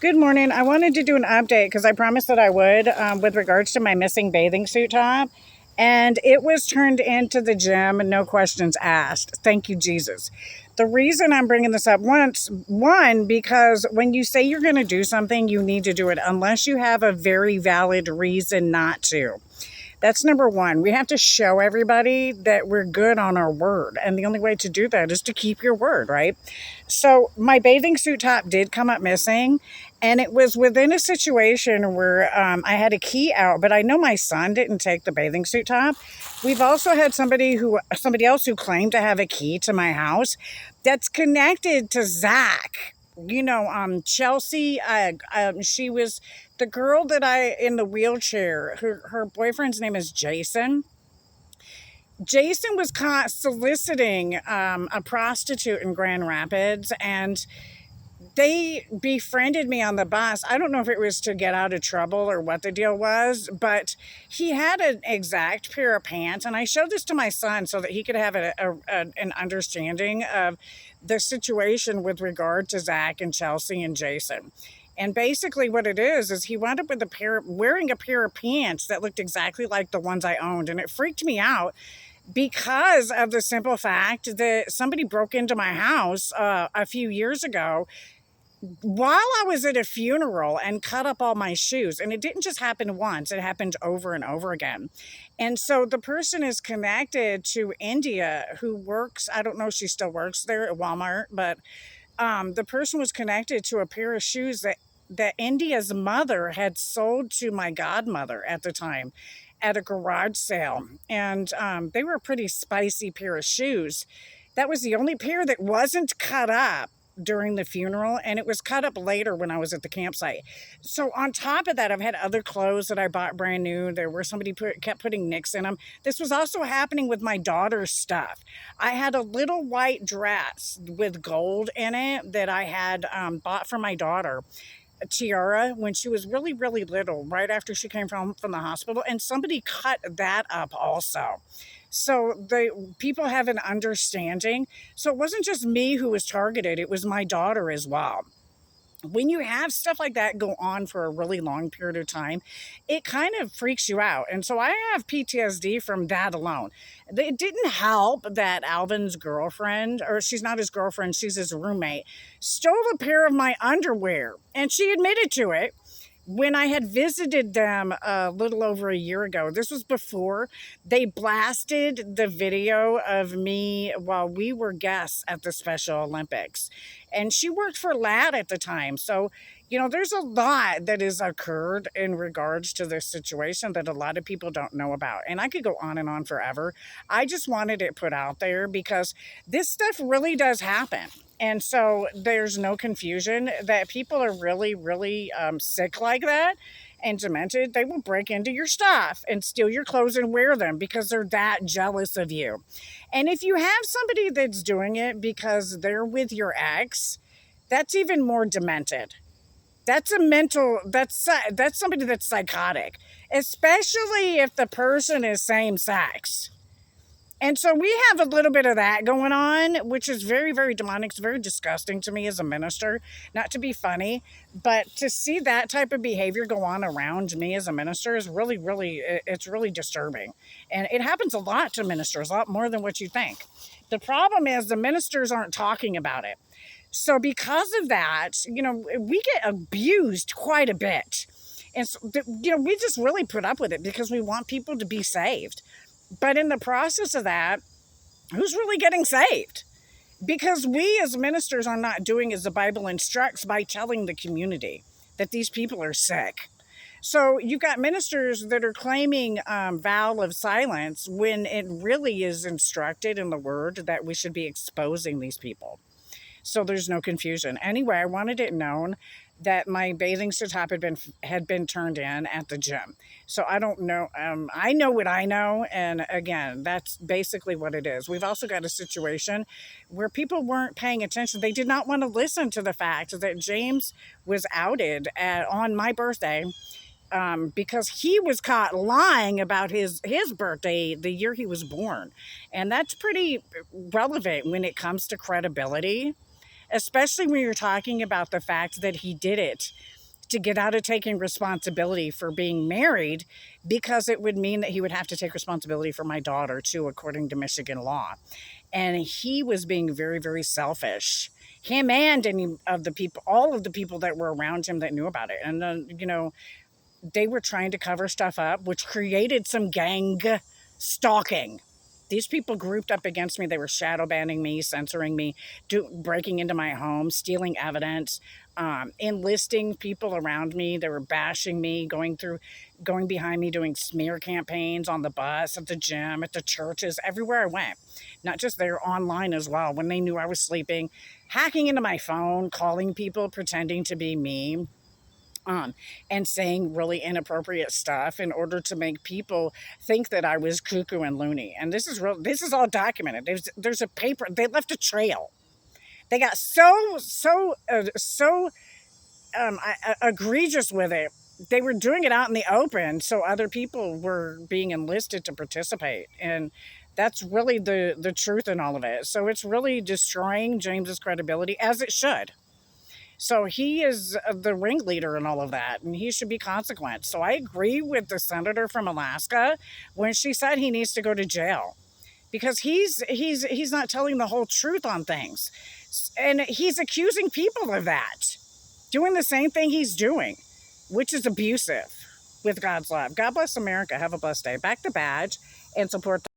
Good morning. I wanted to do an update because I promised that I would with regards to my missing bathing suit top. And it was turned into the gym, no questions asked. Thank you, Jesus. The reason I'm bringing this up one, because when you say you're going to do something, you need to do it unless you have a very valid reason not to. That's number one. We have to show everybody that we're good on our word. And the only way to do that is to keep your word, right? So my bathing suit top did come up missing. And it was within a situation where I had a key out, but I know my son didn't take the bathing suit top. We've also had somebody else who claimed to have a key to my house that's connected to Zach. Chelsea, she was the girl that in the wheelchair. Her boyfriend's name is Jason. Jason was caught soliciting a prostitute in Grand Rapids, and they befriended me on the bus. I don't know if it was to get out of trouble or what the deal was, but he had an exact pair of pants. And I showed this to my son so that he could have an understanding of the situation with regard to Zach and Chelsea and Jason. And basically what it is he wound up with wearing a pair of pants that looked exactly like the ones I owned. And it freaked me out because of the simple fact that somebody broke into my house a few years ago while I was at a funeral and cut up all my shoes. And it didn't just happen once, it happened over and over again. And so the person is connected to India, who works, I don't know if she still works there at Walmart, but the person was connected to a pair of shoes that India's mother had sold to my godmother at the time at a garage sale. And they were a pretty spicy pair of shoes. That was the only pair that wasn't cut up during the funeral, and it was cut up later when I was at the campsite. So on top of that, I've had other clothes that I bought brand new. There were kept putting nicks in them. This was also happening with my daughter's stuff. I had a little white dress with gold in it that I had bought for my daughter, Tiara, when she was really, really little, right after she came from the hospital, and somebody cut that up also. So the people have an understanding. So it wasn't just me who was targeted, it was my daughter as well. When you have stuff like that go on for a really long period of time, it kind of freaks you out. And so I have PTSD from that alone. It didn't help that Alvin's girlfriend, or she's not his girlfriend, she's his roommate, stole a pair of my underwear. And she admitted to it when I had visited them a little over a year ago. This was before they blasted the video of me while we were guests at the Special Olympics. And she worked for LAD at the time. So, there's a lot that has occurred in regards to this situation that a lot of people don't know about. And I could go on and on forever. I just wanted it put out there because this stuff really does happen. And so there's no confusion that people are really, really sick like that and demented. They will break into your stuff and steal your clothes and wear them because they're that jealous of you. And if you have somebody that's doing it because they're with your ex, that's even more demented. That's that's somebody that's psychotic, especially if the person is same sex. And so we have a little bit of that going on, which is very, very demonic. It's very disgusting to me as a minister, not to be funny, but to see that type of behavior go on around me as a minister is really, really, it's really disturbing. And it happens a lot to ministers, a lot more than what you think. The problem is the ministers aren't talking about it. So because of that, we get abused quite a bit. And so, we just really put up with it because we want people to be saved. But in the process of that, who's really getting saved? Because we as ministers are not doing as the Bible instructs by telling the community that these people are sick. So you've got ministers that are claiming vow of silence when it really is instructed in the word that we should be exposing these people. So there's no confusion. Anyway, I wanted it known that my bathing suit top had been turned in at the gym. So I don't know. I know what I know, and again, that's basically what it is. We've also got a situation where people weren't paying attention. They did not want to listen to the fact that James was outed on my birthday. Because he was caught lying about his birthday, the year he was born. And that's pretty relevant when it comes to credibility, especially when you're talking about the fact that he did it to get out of taking responsibility for being married, because it would mean that he would have to take responsibility for my daughter too, according to Michigan law. And he was being very, very selfish. Him and any of the people, all of the people that were around him that knew about it. And then, they were trying to cover stuff up, which created some gang stalking. These people grouped up against me. They were shadow banning me, censoring me, breaking into my home, stealing evidence, enlisting people around me. They were bashing me, going behind me, doing smear campaigns on the bus, at the gym, at the churches, everywhere I went. Not just there, online as well. When they knew I was sleeping, hacking into my phone, calling people, pretending to be me. And saying really inappropriate stuff in order to make people think that I was cuckoo and loony. And this is real. This is all documented. There's a paper. They left a trail. They got so egregious with it. They were doing it out in the open, so other people were being enlisted to participate. And that's really the truth in all of it. So it's really destroying James's credibility, as it should. So he is the ringleader in all of that, and he should be consequent. So I agree with the senator from Alaska when she said he needs to go to jail, because he's not telling the whole truth on things, and he's accusing people of that, doing the same thing he's doing, which is abusive with God's love. God bless America. Have a blessed day. Back the badge and support.